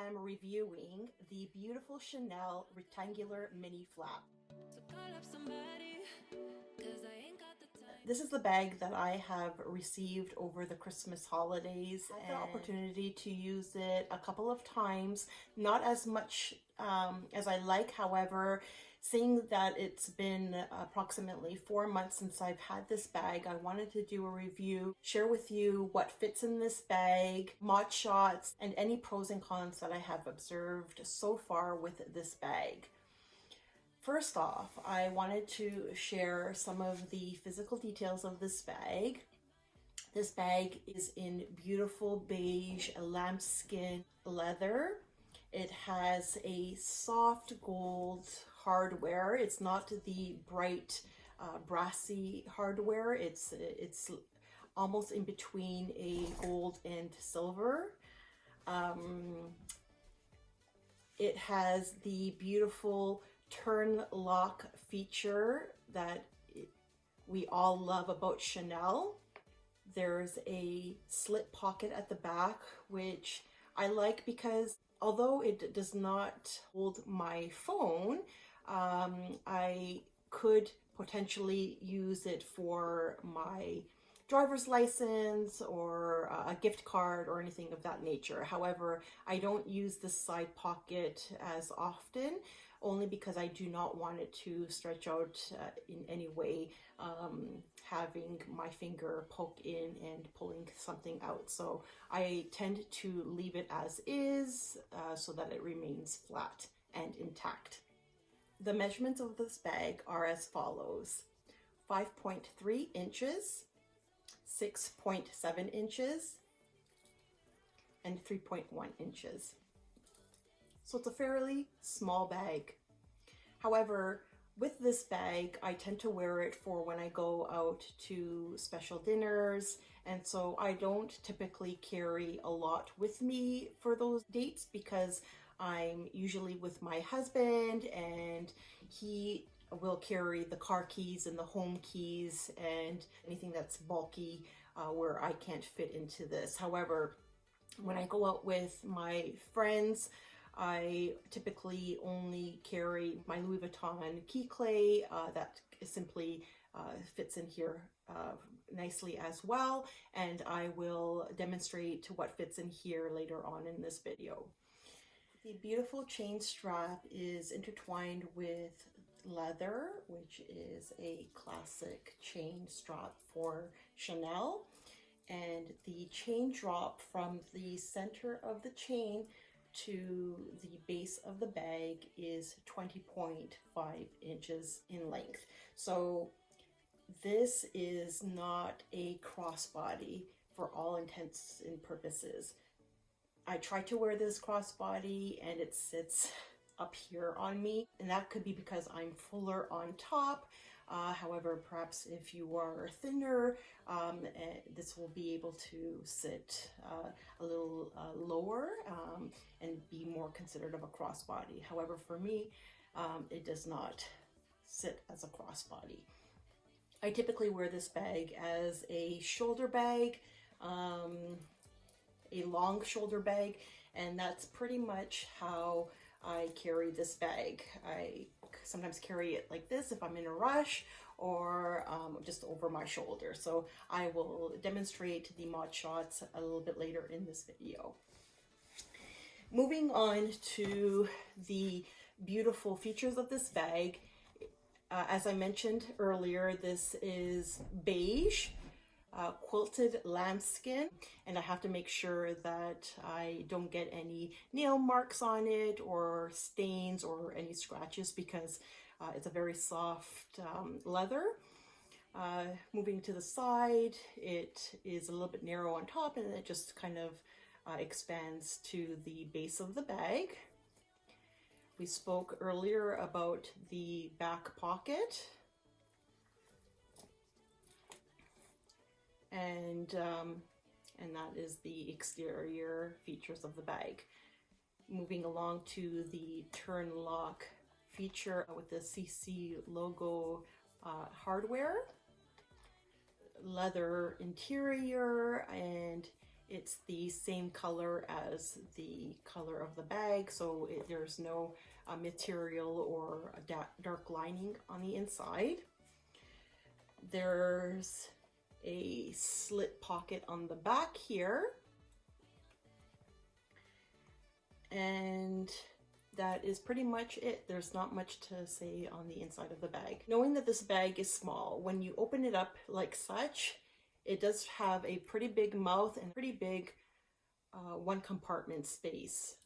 am reviewing the beautiful Chanel rectangular mini flap. This is the bag that I have received over the Christmas holidays. I had the opportunity to use it a couple of times, not as much as I like. However, seeing that it's been approximately 4 months since I've had this bag, I wanted to do a review, share with you what fits in this bag, mod shots, and any pros and cons that I have observed so far with this bag. First off, I wanted to share some of the physical details of this bag. This bag is in beautiful beige lambskin leather. It has a soft gold hardware. It's not the bright brassy hardware. It's almost in between a gold and silver. It has the beautiful turn lock feature that we all love about Chanel. There's a slip pocket at the back, which I like because although it does not hold my phone, I could potentially use it for my driver's license or a gift card or anything of that nature. However, I don't use the side pocket as often, only because I do not want it to stretch out in any way, having my finger poke in and pulling something out. So I tend to leave it as is so that it remains flat and intact. The measurements of this bag are as follows: 5.3 inches, 6.7 inches, and 3.1 inches. So it's a fairly small bag. However, with this bag, I tend to wear it for when I go out to special dinners, and so I don't typically carry a lot with me for those dates because I'm usually with my husband and he will carry the car keys and the home keys and anything that's bulky where I can't fit into this. However, when I go out with my friends, I typically only carry my Louis Vuitton key clay that simply fits in here nicely as well, and I will demonstrate what fits in here later on in this video. The beautiful chain strap is intertwined with leather, which is a classic chain strap for Chanel, and the chain drop from the center of the chain to the base of the bag is 20.5 inches in length. So this is not a crossbody for all intents and purposes. I tried to wear this crossbody and it sits up here on me, and that could be because I'm fuller on top. However, perhaps if you are thinner, this will be able to sit a little lower and be more considered of a crossbody. However, for me, it does not sit as a crossbody. I typically wear this bag as a shoulder bag, a long shoulder bag, and that's pretty much how I carry this bag. I sometimes carry it like this if I'm in a rush, or just over my shoulder. So I will demonstrate the mod shots a little bit later in this video. Moving on to the beautiful features of this bag. As I mentioned earlier, this is beige, quilted lambskin, and I have to make sure that I don't get any nail marks on it or stains or any scratches because it's a very soft leather. Moving to the side, it is a little bit narrow on top and it just kind of expands to the base of the bag. We spoke earlier about the back pocket. And that is the exterior features of the bag. Moving along to the turn lock feature with the CC logo hardware, leather interior, and It's the same color as the color of the bag, so there's no material or a dark lining on the inside. There's a slit pocket on the back here, and that is pretty much it. There's not much to say on the inside of the bag. Knowing that this bag is small, when you open it up like such, it does have a pretty big mouth and pretty big one compartment space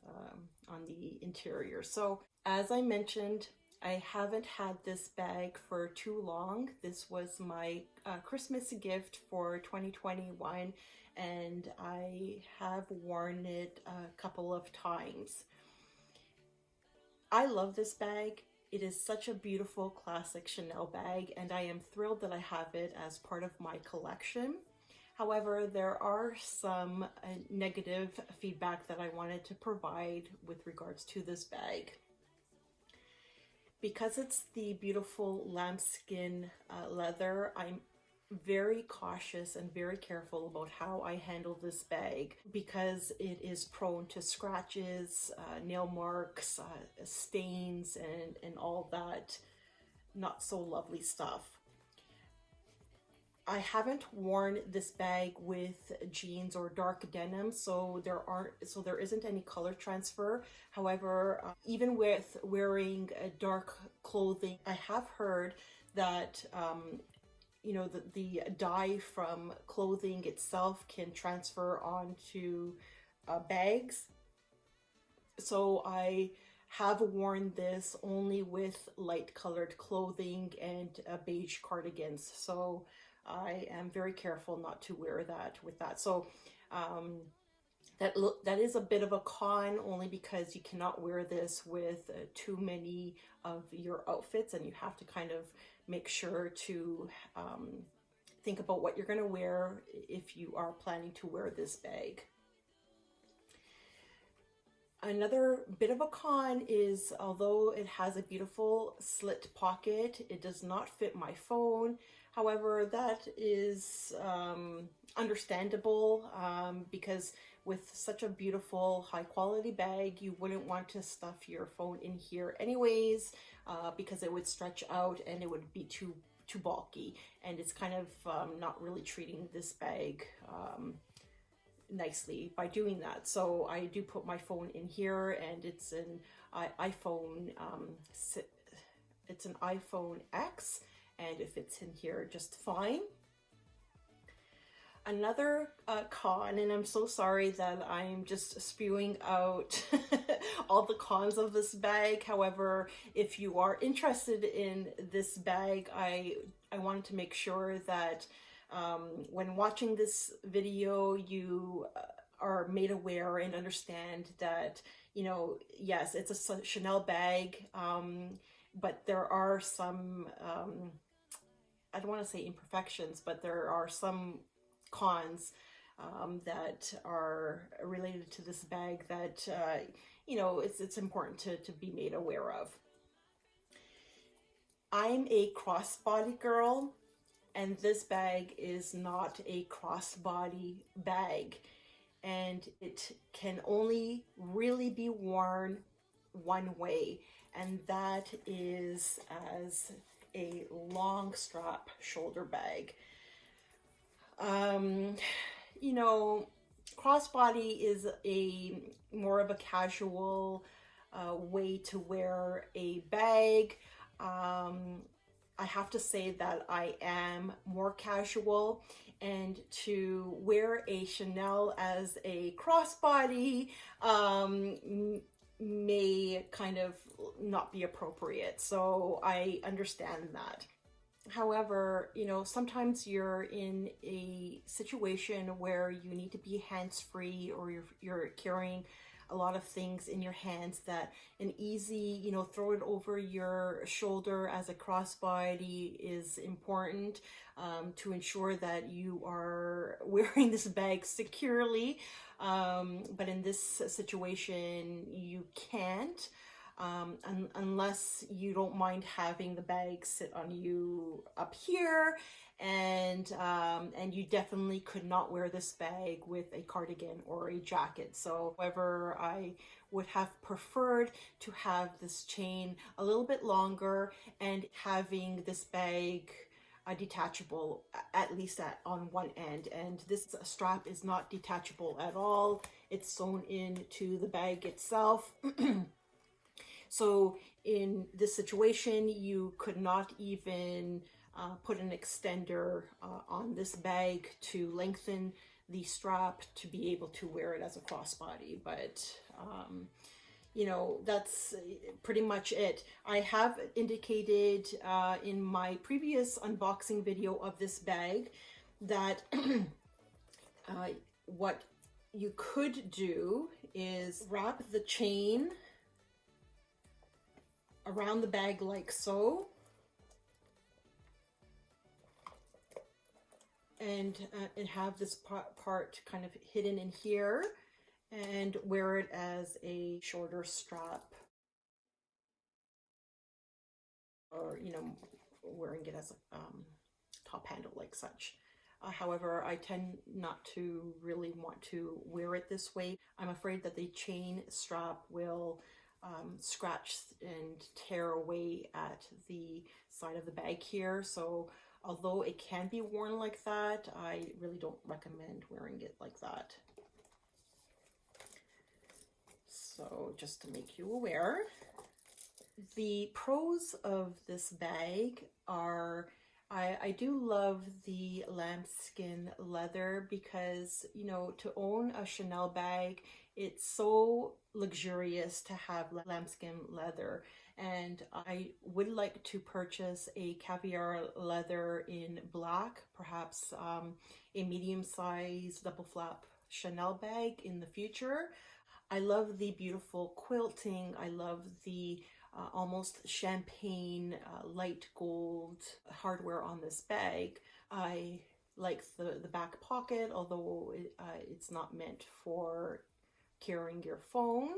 on the interior. So as I mentioned, I haven't had this bag for too long. This was my Christmas gift for 2021, and I have worn it a couple of times. I love this bag. It is such a beautiful classic Chanel bag, and I am thrilled that I have it as part of my collection. However, there are some negative feedback that I wanted to provide with regards to this bag. Because it's the beautiful lambskin leather, I'm very cautious and very careful about how I handle this bag, because it is prone to scratches, nail marks, stains, and all that not so lovely stuff. I haven't worn this bag with jeans or dark denim, so there isn't any color transfer. However, even with wearing dark clothing, I have heard that you know, the dye from clothing itself can transfer onto bags. So I have worn this only with light colored clothing and beige cardigans. So I am very careful not to wear that with that. So that is a bit of a con, only because you cannot wear this with too many of your outfits, and you have to kind of make sure to think about what you're going to wear if you are planning to wear this bag. Another bit of a con is, although it has a beautiful slit pocket, it does not fit my phone. However, that is understandable, because with such a beautiful high quality bag, you wouldn't want to stuff your phone in here anyways, because it would stretch out and it would be too bulky, and it's kind of not really treating this bag nicely by doing that. So I do put my phone in here, and it's an iPhone, it's an iPhone X, and it fits in here just fine. Another con, and I'm so sorry that I'm just spewing out all the cons of this bag. However, if you are interested in this bag, I wanted to make sure that when watching this video, you are made aware and understand that, you know, yes, it's a Chanel bag, but there are some, I don't want to say imperfections, but there are some cons that are related to this bag that, you know, it's important to be made aware of. I'm a crossbody girl, and this bag is not a crossbody bag, and it can only really be worn one way, and that is as a long strap shoulder bag. You know, crossbody is more of a casual way to wear a bag. I have to say that I am more casual, and to wear a Chanel as a crossbody may kind of not be appropriate. So I understand that. However, you know, sometimes you're in a situation where you need to be hands-free, or you're carrying a lot of things in your hands, that an easy, you know, throw it over your shoulder as a crossbody is important to ensure that you are wearing this bag securely. But in this situation, you can't. Unless you don't mind having the bag sit on you up here, and you definitely could not wear this bag with a cardigan or a jacket. So however, I would have preferred to have this chain a little bit longer and having this bag detachable, at least on one end. And this strap is not detachable at all. It's sewn into the bag itself. So in this situation, you could not even put an extender on this bag to lengthen the strap to be able to wear it as a crossbody. But you know, that's pretty much it. I have indicated in my previous unboxing video of this bag that what you could do is wrap the chain around the bag like so, and have this part kind of hidden in here, and wear it as a shorter strap, or, you know, wearing it as a top handle like such. However, I tend not to really want to wear it this way. I'm afraid that the chain strap will scratch and tear away at the side of the bag here. So although it can be worn like that, I really don't recommend wearing it like that. So just to make you aware, the pros of this bag are I do love the lambskin leather because, you know, to own a Chanel bag, it's so luxurious to have lambskin leather. And I would like to purchase a caviar leather in black, perhaps a medium-sized double flap Chanel bag in the future. I love the beautiful quilting. I love the almost champagne light gold hardware on this bag. I like the back pocket, although it's not meant for carrying your phone.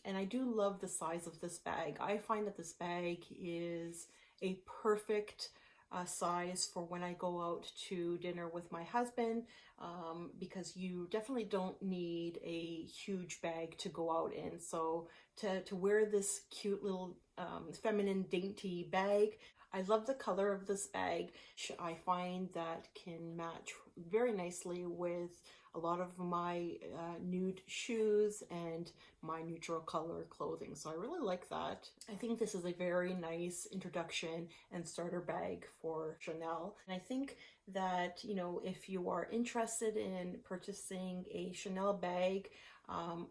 And I do love the size of this bag. I find that this bag is a perfect size for when I go out to dinner with my husband, because you definitely don't need a huge bag to go out in. So to wear this cute little feminine dainty bag, I love the color of this bag. I find that can match very nicely with a lot of my nude shoes and my neutral color clothing. So I really like that. I think this is a very nice introduction and starter bag for Chanel. And I think that, you know, if you are interested in purchasing a Chanel bag,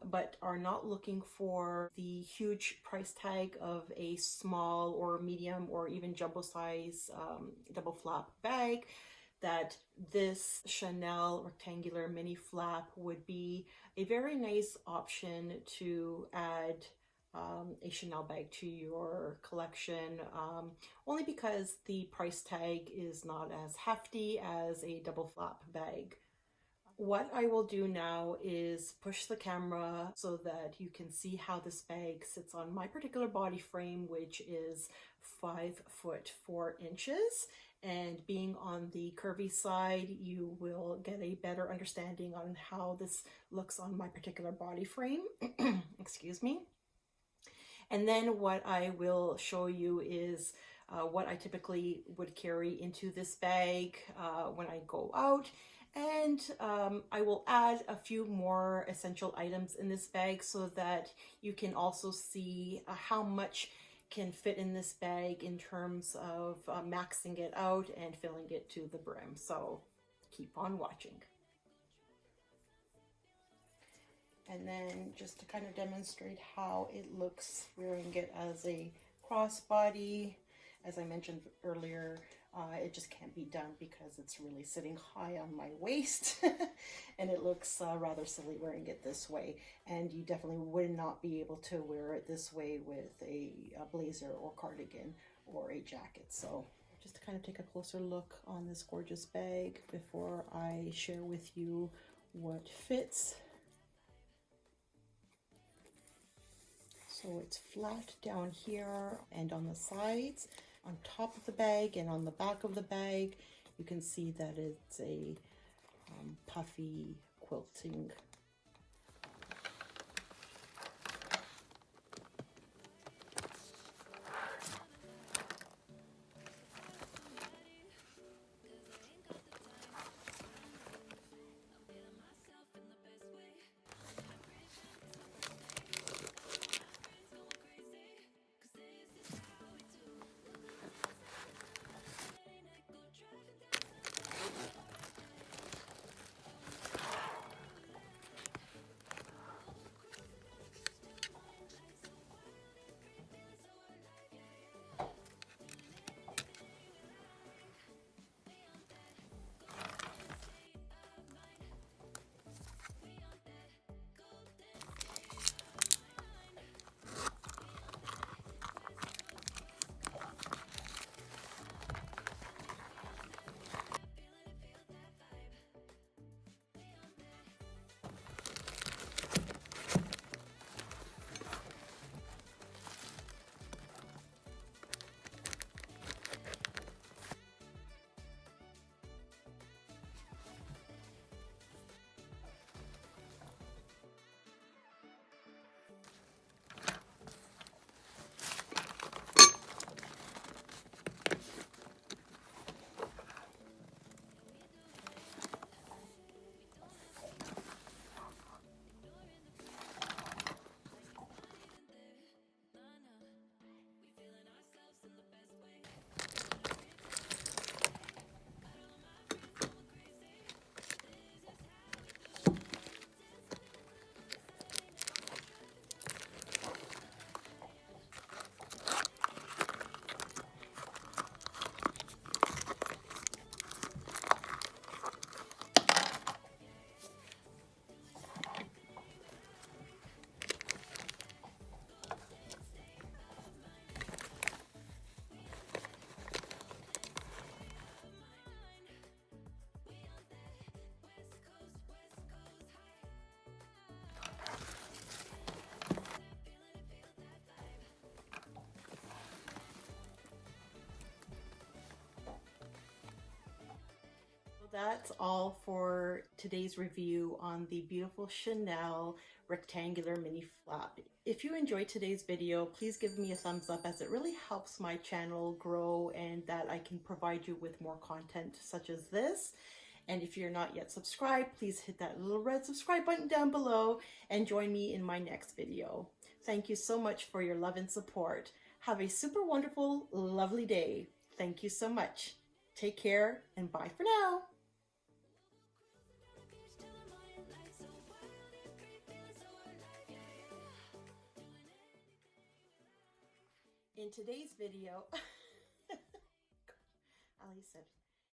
but are not looking for the huge price tag of a small or medium or even jumbo size double flap bag, that this Chanel rectangular mini flap would be a very nice option to add a Chanel bag to your collection, only because the price tag is not as hefty as a double flap bag. What I will do now is push the camera so that you can see how this bag sits on my particular body frame, which is 5'4". And being on the curvy side, you will get a better understanding on how this looks on my particular body frame. Excuse me. And then what I will show you is what I typically would carry into this bag when I go out. And I will add a few more essential items in this bag so that you can also see how much can fit in this bag in terms of maxing it out and filling it to the brim. So keep on watching. And then just to kind of demonstrate how it looks wearing it as a crossbody, as I mentioned earlier, it just can't be done because it's really sitting high on my waist and it looks rather silly wearing it this way. And you definitely would not be able to wear it this way with a blazer or cardigan or a jacket. So just to kind of take a closer look on this gorgeous bag before I share with you what fits. So it's flat down here and on the sides. on top of the bag and on the back of the bag. You can see that it's a puffy quilting. That's all for today's review on the beautiful Chanel rectangular mini flap. If you enjoyed today's video, please give me a thumbs up, as it really helps my channel grow and that I can provide you with more content such as this. And if you're not yet subscribed, please hit that little red subscribe button down below and join me in my next video. Thank you so much for your love and support. Have a super wonderful, lovely day. Thank you so much. Take care and bye for now. In today's video, Ali said,